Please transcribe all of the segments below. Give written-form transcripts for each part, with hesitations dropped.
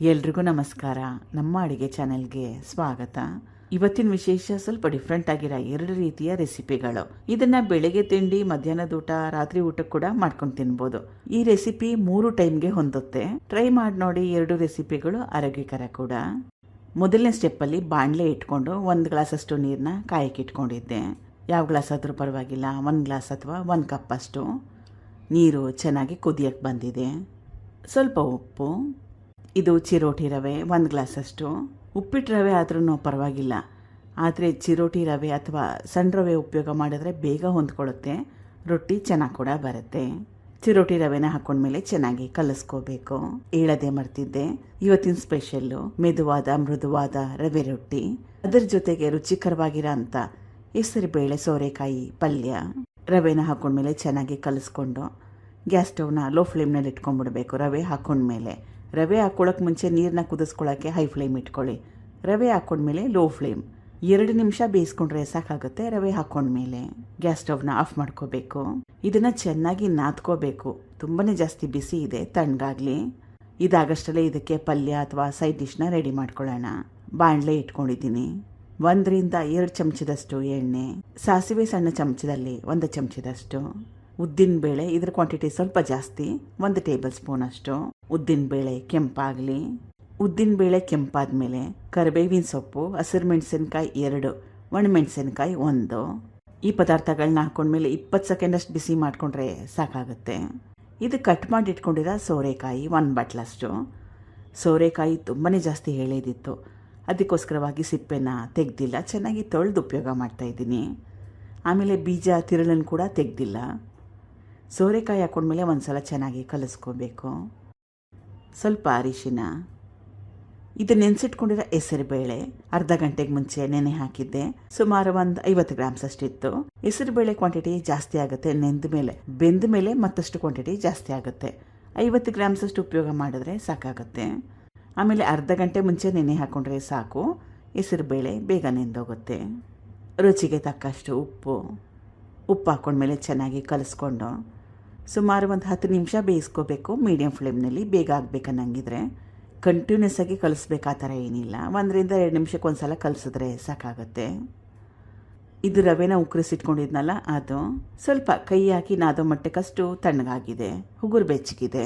ಎಲ್ರಿಗೂ ನಮಸ್ಕಾರ. ನಮ್ಮ ಅಡುಗೆ ಚಾನೆಲ್ಗೆ ಸ್ವಾಗತ. ಇವತ್ತಿನ ವಿಶೇಷ ಸ್ವಲ್ಪ ಡಿಫ್ರೆಂಟ್ ಆಗಿರೋ 2 ರೀತಿಯ ರೆಸಿಪಿಗಳು. ಇದನ್ನ ಬೆಳಗ್ಗೆ ತಿಂಡಿ, ಮಧ್ಯಾಹ್ನದ ಊಟ, ರಾತ್ರಿ ಊಟಕ್ಕೆ ಕೂಡ ಮಾಡ್ಕೊಂಡು ತಿನ್ಬೋದು. ಈ ರೆಸಿಪಿ 3 ಟೈಮ್ಗೆ ಹೊಂದುತ್ತೆ. ಟ್ರೈ ಮಾಡಿ ನೋಡಿ. 2 ರೆಸಿಪಿಗಳು ಆರೋಗ್ಯಕರ ಕೂಡ. ಮೊದಲನೇ ಸ್ಟೆಪ್ಪಲ್ಲಿ ಬಾಣಲೆ ಇಟ್ಕೊಂಡು 1 ಗ್ಲಾಸ್ ಅಷ್ಟು ನೀರನ್ನ ಕಾಯಕ್ಕೆ ಇಟ್ಕೊಂಡಿದ್ದೆ. ಯಾವ ಗ್ಲಾಸ್ ಆದರೂ ಪರವಾಗಿಲ್ಲ, 1 ಗ್ಲಾಸ್ ಅಥವಾ 1 ಕಪ್ ಅಷ್ಟು ನೀರು ಚೆನ್ನಾಗಿ ಕುದಿಯಕ್ಕೆ ಬಂದಿದೆ. ಸ್ವಲ್ಪ ಉಪ್ಪು, ಇದು ಚಿರೋಟಿ ರವೆ 1 ಗ್ಲಾಸ್ ಅಷ್ಟು. ಉಪ್ಪಿಟ್ಟು ರವೆ ಆದ್ರೂ ಪರವಾಗಿಲ್ಲ, ಆದರೆ ಚಿರೋಟಿ ರವೆ ಅಥವಾ ಸಣ್ಣ ರವೆ ಉಪಯೋಗ ಮಾಡಿದ್ರೆ ಬೇಗ ಹೊಂದ್ಕೊಳ್ಳುತ್ತೆ, ರೊಟ್ಟಿ ಚೆನ್ನಾಗಿ ಕೂಡ ಬರುತ್ತೆ. ಚಿರೋಟಿ ರವೆನ ಹಾಕೊಂಡ್ಮೇಲೆ ಚೆನ್ನಾಗಿ ಕಲಿಸ್ಕೋಬೇಕು. ಹೇಳದೆ ಮರ್ತಿದ್ದೆ, ಇವತ್ತಿನ ಸ್ಪೆಷಲ್ಲು ಮೆದುವಾದ ಮೃದುವಾದ ರವೆ ರೊಟ್ಟಿ, ಅದರ ಜೊತೆಗೆ ರುಚಿಕರವಾಗಿರೋ ಅಂಥ ಹೆಸರುಬೇಳೆ ಸೋರೆಕಾಯಿ ಪಲ್ಯ. ರವೆನ ಹಾಕೊಂಡ್ಮೇಲೆ ಚೆನ್ನಾಗಿ ಕಲಿಸ್ಕೊಂಡು ಗ್ಯಾಸ್ ಸ್ಟವ್ನ ಲೋ ಫ್ಲೇಮ್ನಲ್ಲಿ ಇಟ್ಕೊಂಡ್ಬಿಡ್ಬೇಕು. ರವೆ ಹಾಕೊಂಡ್ಮೇಲೆ ರವೆ ಹಾಕ್ಕೊಳ್ಳೋಕೆ ಮುಂಚೆ ನೀರನ್ನ ಕುದಿಸ್ಕೊಳ್ಳೋಕ್ಕೆ ಹೈ ಫ್ಲೇಮ್ ಇಟ್ಕೊಳ್ಳಿ. ರವೆ ಹಾಕ್ಕೊಂಡ್ಮೇಲೆ ಲೋ ಫ್ಲೇಮ್ 2 ನಿಮಿಷ ಬೇಯಿಸ್ಕೊಂಡ್ರೆ ಸಾಕಾಗುತ್ತೆ. ರವೆ ಹಾಕ್ಕೊಂಡ್ಮೇಲೆ ಗ್ಯಾಸ್ ಸ್ಟವ್ನ ಆಫ್ ಮಾಡ್ಕೋಬೇಕು. ಇದನ್ನು ಚೆನ್ನಾಗಿ ನಾದ್ಕೋಬೇಕು. ತುಂಬಾ ಜಾಸ್ತಿ ಬಿಸಿ ಇದೆ, ತಣ್ಣಗಾಗಲಿ. ಇದಾಗಷ್ಟಲ್ಲೇ ಇದಕ್ಕೆ ಪಲ್ಯ ಅಥವಾ ಸೈಡ್ ಡಿಶ್ನ ರೆಡಿ ಮಾಡ್ಕೊಳ್ಳೋಣ. ಬಾಣಲೆ ಇಟ್ಕೊಂಡಿದ್ದೀನಿ. 1 ರಿಂದ 2 ಚಮಚದಷ್ಟು ಎಣ್ಣೆ, ಸಾಸಿವೆ ಸಣ್ಣ ಚಮಚದಲ್ಲಿ 1 ಚಮಚದಷ್ಟು, ಉದ್ದಿನಬೇಳೆ ಇದ್ರ ಕ್ವಾಂಟಿಟಿ ಸ್ವಲ್ಪ ಜಾಸ್ತಿ, 1 ಟೇಬಲ್ ಸ್ಪೂನ್ ಅಷ್ಟು. ಉದ್ದಿನಬೇಳೆ ಕೆಂಪಾಗಲಿ. ಉದ್ದಿನಬೇಳೆ ಕೆಂಪಾದ್ಮೇಲೆ ಕರಿಬೇವಿನ ಸೊಪ್ಪು, ಹಸಿರು ಮೆಣಸಿನ್ಕಾಯಿ 2, ಒಣಮೆಣಸಿನ್ಕಾಯಿ 1. ಈ ಪದಾರ್ಥಗಳನ್ನ ಹಾಕೊಂಡ್ಮೇಲೆ 20 ಸೆಕೆಂಡ್ ಅಷ್ಟು ಬಿಸಿ ಮಾಡಿಕೊಂಡ್ರೆ ಸಾಕಾಗುತ್ತೆ. ಇದು ಕಟ್ ಮಾಡಿ ಇಟ್ಕೊಂಡಿರೋ ಸೋರೆಕಾಯಿ 1 ಬಟ್ಲಷ್ಟು. ಸೋರೆಕಾಯಿ ತುಂಬಾ ಜಾಸ್ತಿ ಎಳೆದಿತ್ತು, ಅದಕ್ಕೋಸ್ಕರವಾಗಿ ಸಿಪ್ಪೆನ ತೆಗೆದಿಲ್ಲ, ಚೆನ್ನಾಗಿ ತೊಳೆದು ಉಪಯೋಗ ಮಾಡ್ತಾಯಿದ್ದೀನಿ. ಆಮೇಲೆ ಬೀಜ ತಿರುಳನ್ನು ಕೂಡ ತೆಗೆದಿಲ್ಲ. ಸೋರೆಕಾಯಿ ಹಾಕೊಂಡ್ಮೇಲೆ ಒಂದ್ಸಲ ಚೆನ್ನಾಗಿ ಕಲಿಸ್ಕೋಬೇಕು. ಸ್ವಲ್ಪ ಅರಿಶಿನ, ಇದು ನೆನೆಸಿಟ್ಕೊಂಡಿರೋ ಹೆಸರುಬೇಳೆ ಅರ್ಧ ಗಂಟೆಗೆ ಮುಂಚೆ ನೆನೆ ಹಾಕಿದ್ದೆ. ಸುಮಾರು 50 ಗ್ರಾಮ್ಸ್ ಅಷ್ಟಿತ್ತು. ಹೆಸರುಬೇಳೆ ಕ್ವಾಂಟಿಟಿ ಜಾಸ್ತಿ ಆಗುತ್ತೆ, ಬೆಂದ ಮೇಲೆ ಮತ್ತಷ್ಟು ಕ್ವಾಂಟಿಟಿ ಜಾಸ್ತಿ ಆಗುತ್ತೆ. 50 ಗ್ರಾಮ್ಸ್ ಅಷ್ಟು ಉಪಯೋಗ ಮಾಡಿದ್ರೆ ಸಾಕಾಗುತ್ತೆ. ಆಮೇಲೆ ಅರ್ಧ ಗಂಟೆ ಮುಂಚೆ ನೆನೆ ಹಾಕೊಂಡ್ರೆ ಸಾಕು, ಹೆಸರುಬೇಳೆ ಬೇಗ ನೆಂದೋಗುತ್ತೆ. ರುಚಿಗೆ ತಕ್ಕಷ್ಟು ಉಪ್ಪು ಹಾಕೊಂಡ್ಮೇಲೆ ಚೆನ್ನಾಗಿ ಕಲಿಸ್ಕೊಂಡು ಸುಮಾರು 10 ನಿಮಿಷ ಬೇಯಿಸ್ಕೋಬೇಕು. ಮೀಡಿಯಂ ಫ್ಲೇಮ್ನಲ್ಲಿ, ಬೇಗ ಆಗಬೇಕನ್ನಂಗಿದ್ರೆ. ಕಂಟಿನ್ಯೂಸ್ ಆಗಿ ಕಲಿಸ್ಬೇಕು ಆ ಥರ ಏನಿಲ್ಲ. 1 ರಿಂದ 2 ನಿಮಿಷಕ್ಕೆ ಒಂದ್ಸಲ ಕಲಿಸಿದ್ರೆ ಸಾಕಾಗುತ್ತೆ. ಇದು ರವೆನ ಉಕ್ಕರಿಸಿಟ್ಕೊಂಡಿದ್ನಲ್ಲ, ಅದು ಸ್ವಲ್ಪ ಕೈ ಹಾಕಿ ನಾದೋ ಮಟ್ಟಕ್ಕಷ್ಟು ತಣ್ಣಗಾಗಿದೆ, ಉಗುರು ಬೆಚ್ಚಗಿದೆ.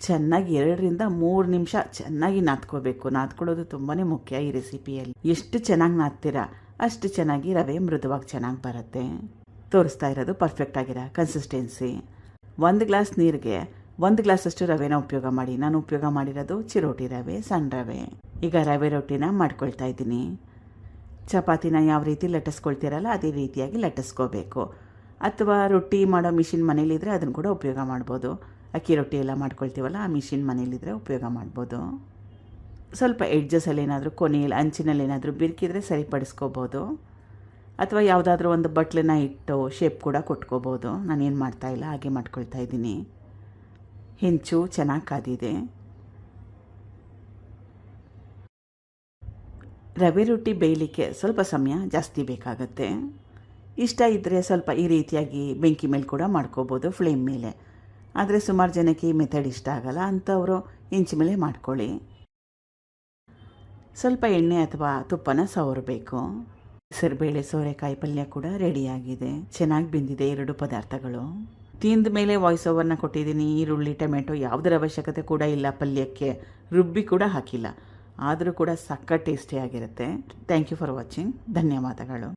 ಚೆನ್ನಾಗಿ 2 ರಿಂದ 3 ನಿಮಿಷ ಚೆನ್ನಾಗಿ ನಾದ್ಕೋಬೇಕು. ನಾದ್ಕೊಳ್ಳೋದು ತುಂಬಾ ಮುಖ್ಯ ಈ ರೆಸಿಪಿಯಲ್ಲಿ. ಎಷ್ಟು ಚೆನ್ನಾಗಿ ನಾದ್ತೀರಾ ಅಷ್ಟು ಚೆನ್ನಾಗಿ ರವೆ ಮೃದುವಾಗಿ ಚೆನ್ನಾಗಿ ಬರುತ್ತೆ. ತೋರಿಸ್ತಾ ಇರೋದು ಪರ್ಫೆಕ್ಟ್ ಆಗಿರೋ ಕನ್ಸಿಸ್ಟೆನ್ಸಿ. 1 ಗ್ಲಾಸ್ ನೀರಿಗೆ 1 ಗ್ಲಾಸ್ ಅಷ್ಟು ರವೆನ ಉಪಯೋಗ ಮಾಡಿ. ನಾನು ಉಪಯೋಗ ಮಾಡಿರೋದು ಚಿರೋಟಿ ರವೆ, ಸಣ್ಣ ರವೆ. ಈಗ ರವೆ ರೊಟ್ಟಿನ ಮಾಡ್ಕೊಳ್ತಾ ಇದ್ದೀನಿ. ಚಪಾತಿನ ಯಾವ ರೀತಿ ಲಟ್ಟಿಸ್ಕೊಳ್ತೀರಲ್ಲ ಅದೇ ರೀತಿಯಾಗಿ ಲಟ್ಟಿಸ್ಕೋಬೇಕು. ಅಥವಾ ರೊಟ್ಟಿ ಮಾಡೋ ಮಿಷಿನ್ ಮನೇಲಿದ್ರೆ ಅದನ್ನು ಕೂಡ ಉಪಯೋಗ ಮಾಡ್ಬೋದು. ಅಕ್ಕಿ ರೊಟ್ಟಿ ಎಲ್ಲ ಮಾಡ್ಕೊಳ್ತೀವಲ್ಲ, ಆ ಮಿಷಿನ್ ಮನೇಲಿದ್ರೆ ಉಪಯೋಗ ಮಾಡ್ಬೋದು. ಸ್ವಲ್ಪ ಎಡ್ಜಸಲ್ಲಿ ಏನಾದರೂ ಕೊನೆಯಲ್ಲಿ ಅಂಚಿನಲ್ಲಿ ಏನಾದರೂ ಬಿರ್ಕಿದ್ರೆ ಸರಿಪಡಿಸ್ಕೋಬೋದು. ಅಥವಾ ಯಾವುದಾದ್ರೂ ಒಂದು ಬಟ್ಲನ್ನ ಇಟ್ಟು ಶೇಪ್ ಕೂಡ ಕೊಟ್ಕೋಬೋದು. ನಾನೇನು ಮಾಡ್ತಾಯಿಲ್ಲ, ಹಾಗೆ ಮಾಡ್ಕೊಳ್ತಾ ಇದ್ದೀನಿ. ಹೆಂಚು ಚೆನ್ನಾಗಿ ಕಾದಿದೆ. ರವೆ ರೊಟ್ಟಿ ಬೇಯಲಿಕ್ಕೆ ಸ್ವಲ್ಪ ಸಮಯ ಜಾಸ್ತಿ ಬೇಕಾಗತ್ತೆ. ಇಷ್ಟ ಇದ್ದರೆ ಸ್ವಲ್ಪ ಈ ರೀತಿಯಾಗಿ ಬೆಂಕಿ ಮೇಲೆ ಕೂಡ ಮಾಡ್ಕೋಬೋದು, ಫ್ಲೇಮ್ ಮೇಲೆ. ಆದರೆ ಸುಮಾರು ಜನಕ್ಕೆ ಈ ಮೆಥಡ್ ಇಷ್ಟ ಆಗಲ್ಲ, ಅಂಥವರು ಹೆಂಚು ಮೇಲೆ ಮಾಡ್ಕೊಳ್ಳಿ. ಸ್ವಲ್ಪ ಎಣ್ಣೆ ಅಥವಾ ತುಪ್ಪನ ಸವರಬೇಕು. ಹೆಸರುಬೇಳೆ ಸೋರೆಕಾಯಿ ಪಲ್ಯ ಕೂಡ ರೆಡಿಯಾಗಿದೆ. ಚೆನ್ನಾಗಿ ಬೆಂದಿದೆ 2 ಪದಾರ್ಥಗಳು. ತಿಂದ ಮೇಲೆ ವಾಯ್ಸ್ ಓವರ್ನ ಕೊಟ್ಟಿದ್ದೀನಿ. ಈರುಳ್ಳಿ ಟೊಮೆಟೊ ಯಾವುದರ ಅವಶ್ಯಕತೆ ಕೂಡ ಇಲ್ಲ ಪಲ್ಯಕ್ಕೆ, ರುಬ್ಬಿ ಕೂಡ ಹಾಕಿಲ್ಲ. ಆದರೂ ಕೂಡ ಸಕ್ಕ ಟೇಸ್ಟಿಯಾಗಿರುತ್ತೆ. Thank you for watching. ಧನ್ಯವಾದಗಳು.